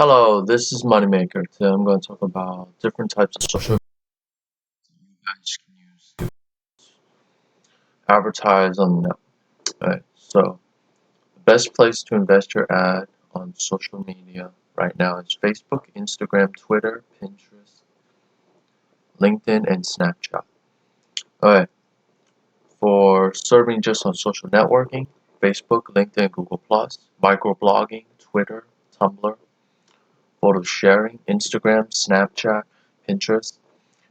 Hello, this is Moneymaker. Today I'm going to talk about different types of social media you guys can use to advertise on the net. Right. So the best place to invest your ad on social media right now is Facebook, Instagram, Twitter, Pinterest, LinkedIn, and Snapchat. Alright, for serving just on social networking, Facebook, LinkedIn, Google+, microblogging, Twitter, Tumblr, photo sharing, Instagram, Snapchat, Pinterest,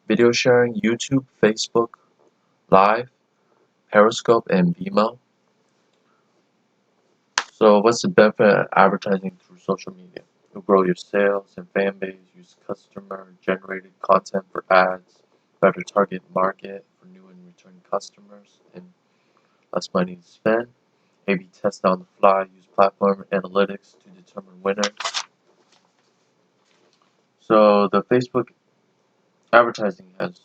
video sharing, YouTube, Facebook, Live, Periscope, and Vimeo. So what's the benefit of advertising through social media? You'll grow your sales and fan base, use customer-generated content for ads, better target market for new and returning customers, and less money to spend. A/B test on the fly, use platform analytics to determine winners. So the Facebook advertising has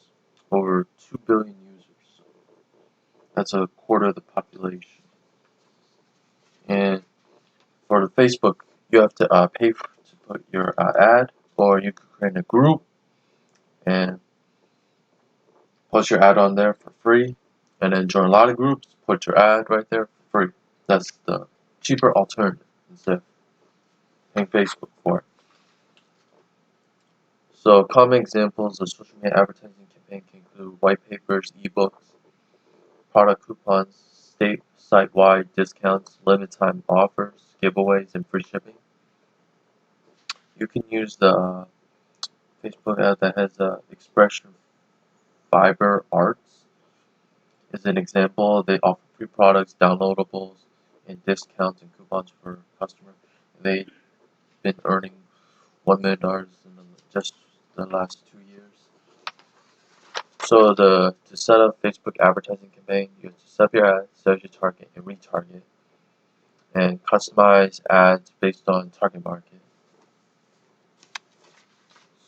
over 2 billion users. That's a quarter of the population. And for the Facebook, you have to pay to put your ad, or you could create a group and post your ad on there for free, and then join a lot of groups, put your ad right there for free. That's the cheaper alternative instead of paying Facebook for it. So common examples of social media advertising campaign can include white papers, ebooks, product coupons, site-wide discounts, limited time offers, giveaways, and free shipping. You can use the Facebook ad that has expression fiber arts is an example. They offer free products, downloadables, and discounts and coupons for customers. They've been earning $1 million in just the last 2 years. So to set up Facebook advertising campaign, you have to set up your ad, set your target, and retarget, and customize ads based on target market.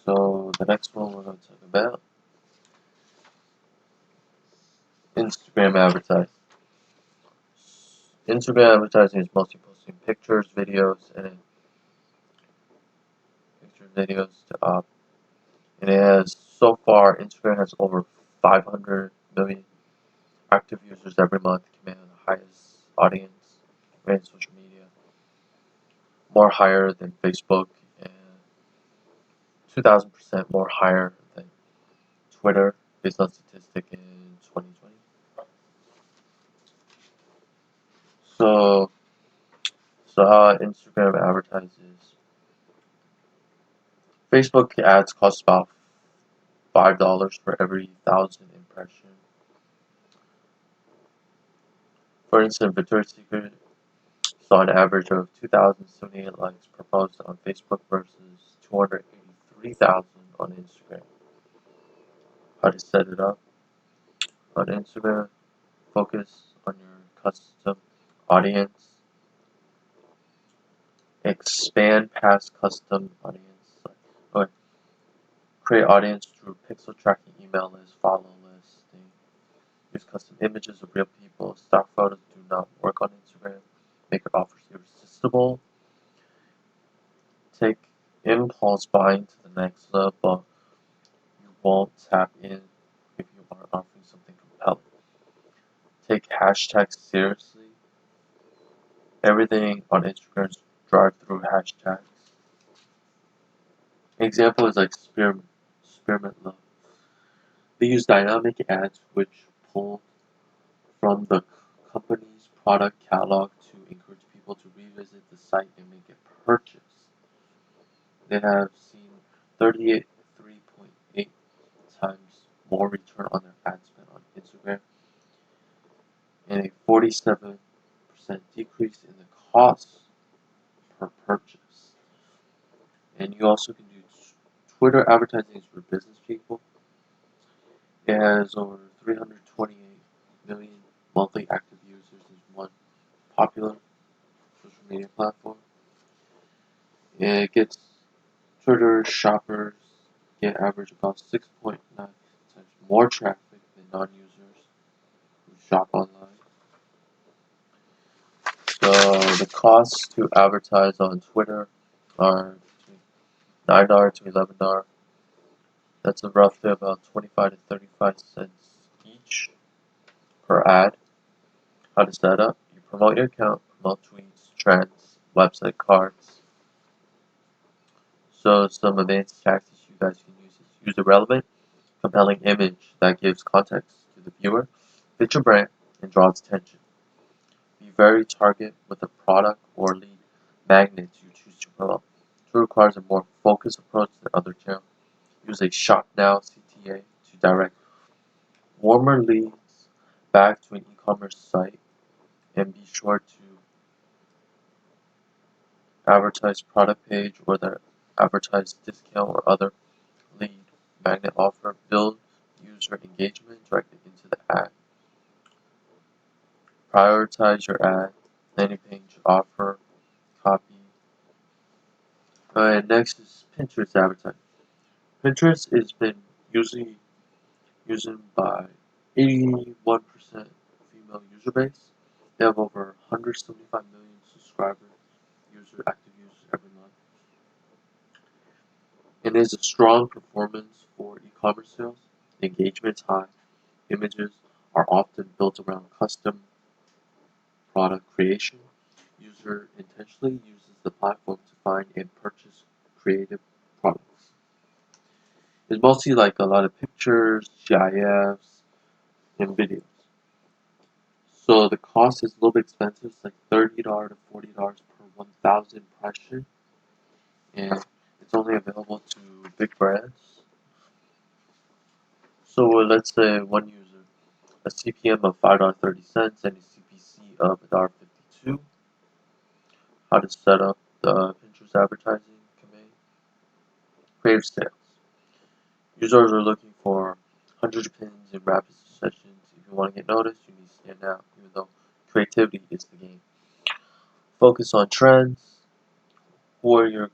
So the next one we're going to talk about Instagram advertising. Instagram advertising is mostly posting pictures, videos, and and it has so far Instagram has over 500 million active users every month, command the highest audience in social media, more higher than Facebook, and 2,000% more higher than Twitter based on statistic in 2020. So, so how Instagram advertises. Facebook ads cost about $5 for every 1,000 impressions. For instance, Victoria's Secret saw an average of 2,078 likes per post on Facebook versus 283,000 on Instagram. How to set it up? On Instagram, focus on your custom audience. Expand past custom audience. Okay. Create audience through pixel tracking, email list, follow listing. Use custom images of real people. Stock photos do not work on Instagram. Make your offers irresistible. Take impulse buying to the next level. You won't tap in if you aren't offering something compelling. Take hashtags seriously. Everything on Instagram is drive through hashtags. An example is like Spearmint Love. They use dynamic ads which pull from the company's product catalog to encourage people to revisit the site and make a purchase. They have seen 3.8 times more return on their ad spend on Instagram and a 47% decrease in the cost per purchase. And you also can do Twitter advertising for business people. It has over 328 million monthly active users as one popular social media platform. And it gets Twitter shoppers get average about 6.9 times more traffic than non-users who shop online. So the costs to advertise on Twitter are between $9 to $11. That's roughly about 25 to 35 cents each per ad. How to set up? You promote your account, promote tweets, trends, website cards. So some advanced tactics you guys can use is use a relevant, compelling image that gives context to the viewer, fit your brand, and draws attention. Be very target with the product or lead magnets you choose to promote. It requires a more focused approach than other channels. Use a Shop Now CTA to direct warmer leads back to an e-commerce site, and be sure to advertise product page or the advertised discount or other lead magnet offer. Build user engagement directly into the ad. Prioritize your ad, landing page, offer, copy. Alright, next is Pinterest advertising. Pinterest has been usually used by 81% female user base. They have over 175 million subscribers, active users every month. It is a strong performance for e-commerce sales. The engagement is high. Images are often built around custom product creation. User intentionally uses the platform to find and purchase creative products. It's mostly like a lot of pictures, GIFs, and videos. So the cost is a little bit expensive. It's like $30 to $40 per 1,000 impression, and it's only available to big brands. So let's say one user, a CPM of $5.30 and a CPC of $1.52. How to set up the Pinterest advertising campaign. Creative sales. Users are looking for hundreds of pins in rapid sessions. If you want to get noticed, you need to stand out, even though creativity is the game. Focus on trends. Who are your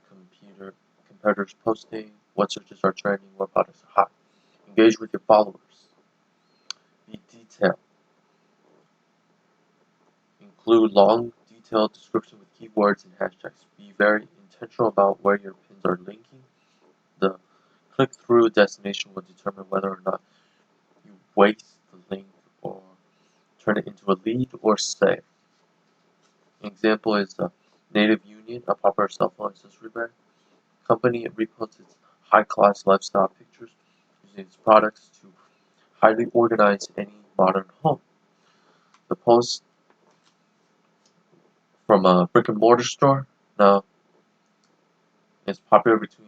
competitors posting? What searches are trending? What products are hot? Engage with your followers. Be detailed. Include long, detailed description with keywords and hashtags. Be very intentional about where your pins are linking. The click-through destination will determine whether or not you waste the link or turn it into a lead or sale. An example is Native Union, a popular cell phone accessory brand. Company reposts its high-class lifestyle pictures using its products to highly organize any modern home. The post from a brick-and-mortar store now is popular between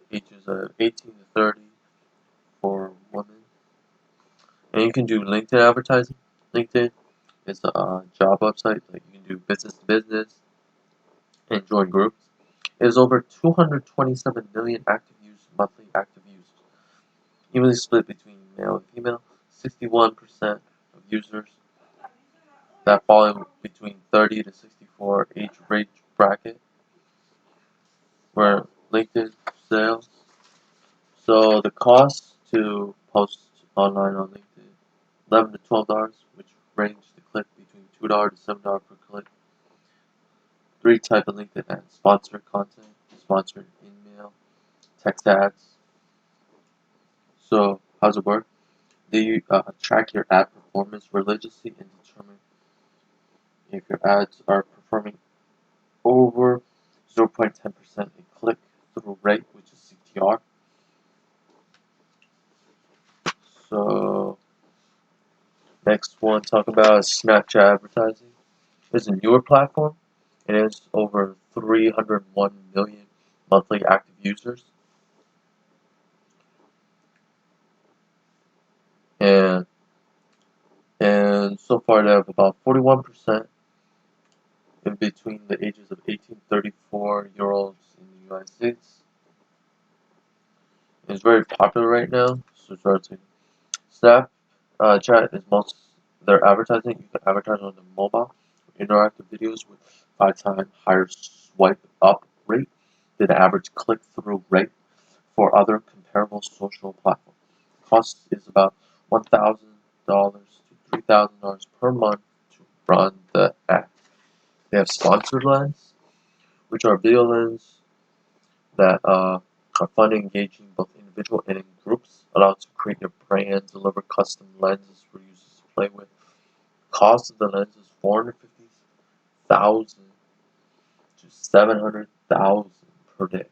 the ages of 18 to 30 for women. And you can do LinkedIn advertising. LinkedIn is a job website that you can do business to business and join groups. It has over 227 million monthly active users, evenly split between male and female. 61% of users that fall in between 30 to 64 age range bracket where LinkedIn sales. So the cost to post online on LinkedIn, $11 to $12, which range the click between $2 to $7 per click. 3 type of LinkedIn ads: sponsored content, sponsored email, text ads. So how does it work? They track your ad performance religiously and determine if your ads are performing over 0.10% in click-through rate, which is CTR. So next one, talk about Snapchat advertising. It's a newer platform. It has over 301 million monthly active users, and so far they have about 41% in between the ages of 18 to 34-year-olds in the United States. It's very popular right now. So Snapchat is most their advertising. You can advertise on the mobile interactive videos with 5 times higher swipe up rate than the average click-through rate for other comparable social platforms. Cost is about $1,000 to $3,000 per month to run the ad. They have sponsored lens, which are video lens that are fun and engaging both individual and in groups. Allows to create your brand, deliver custom lenses for users to play with. Cost of the lens is $450,000 to $700,000 per day.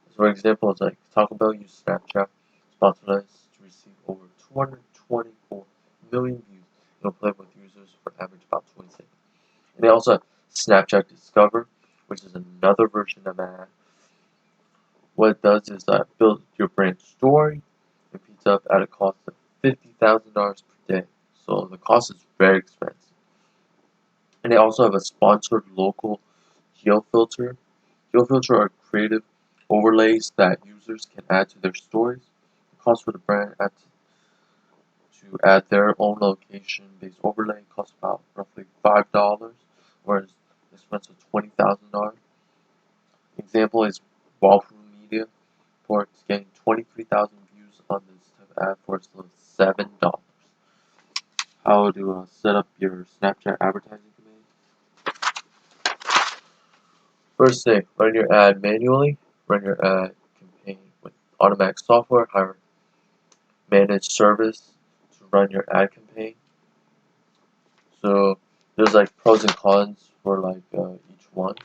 So for example, it's like Taco Bell used Snapchat sponsor lens to receive over 224 million views. It'll play with users for an average about 20 seconds. And they also have Snapchat Discover, which is another version of that. What it does is build your brand story and pizza up at a cost of $50,000 per day. So the cost is very expensive. And they also have a sponsored local GeoFilter. GeoFilter are creative overlays that users can add to their stories. The cost for the brand to add their own location-based overlay costs about roughly $5, whereas this one's $20,000. Example is Walfru Media Ports getting 23,000 views on this type of ad for as low as $7. How to set up your Snapchat advertising campaign? First thing, run your ad manually. Run your ad campaign with automatic software. Hire managed service to run your ad campaign. So there's like pros and cons for like each one.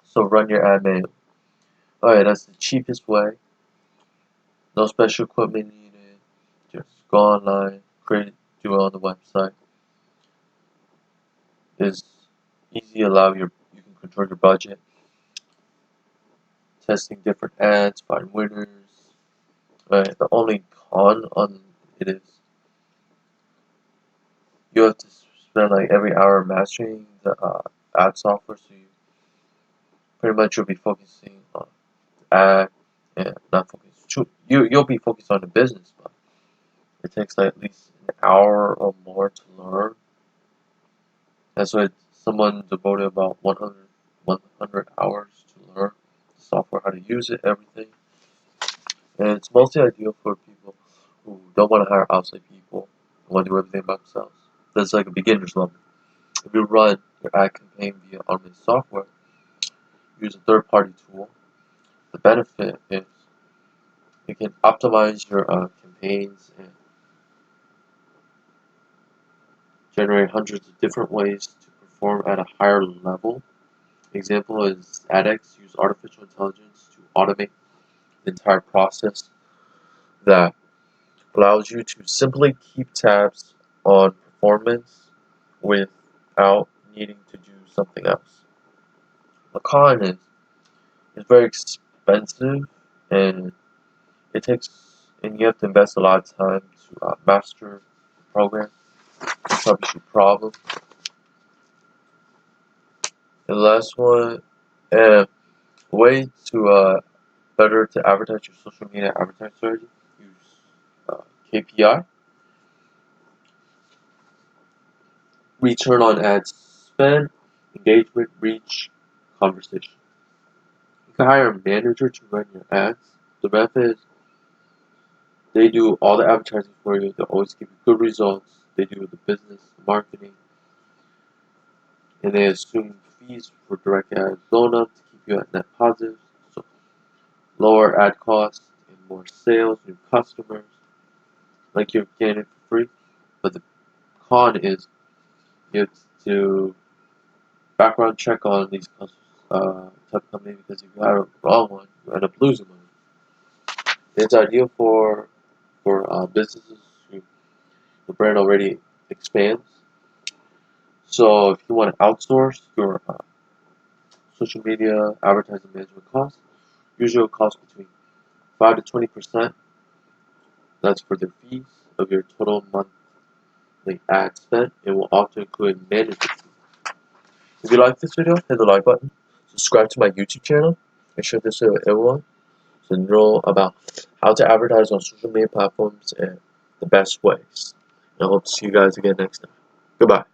So run your ad manually. Alright, that's the cheapest way. No special equipment needed. Just go online, do it on the website. It's easy. You can control your budget. Testing different ads, find winners. Right. The only con on it is you have to spend like every hour mastering the ad software, so you pretty much you'll be focusing on the ad and not focus. You'll be focused on the business, but it takes like at least an hour or more to learn. That's why someone devoted about 100 hours to learn the software, how to use it, everything. And it's mostly ideal for people who don't want to hire outside people and want to do everything by themselves. That's like a beginner's level. If you run your ad campaign via automated software, use a third-party tool. The benefit is you can optimize your campaigns and generate hundreds of different ways to perform at a higher level. Example is AdX use artificial intelligence to automate the entire process that allows you to simply keep tabs on performance without needing to do something else. The con is it's very expensive and you have to invest a lot of time to master the program, troubleshoot problems. And the last one, way to better to advertise your social media advertising strategy, use KPI, return on ad spend, engagement, reach, conversation. You can hire a manager to run your ads. The benefit is they do all the advertising for you. They always give you good results. They do the business, marketing, and they assume fees for direct ads low enough to keep you at net positive. So lower ad costs and more sales, new customers, like you're getting it for free. But the con is you have to background check on these type of company, because if you hire a wrong one, you end up losing money. It's ideal for businesses who the brand already expands. So if you want to outsource your social media advertising management costs, usually it costs between 5 to 20%. That's for the fees of your total monthly ad spend. It will often include management fees. If you like this video, hit the like button, subscribe to my YouTube channel, and share this video with everyone to know about how to advertise on social media platforms and the best ways. And I hope to see you guys again next time. Goodbye.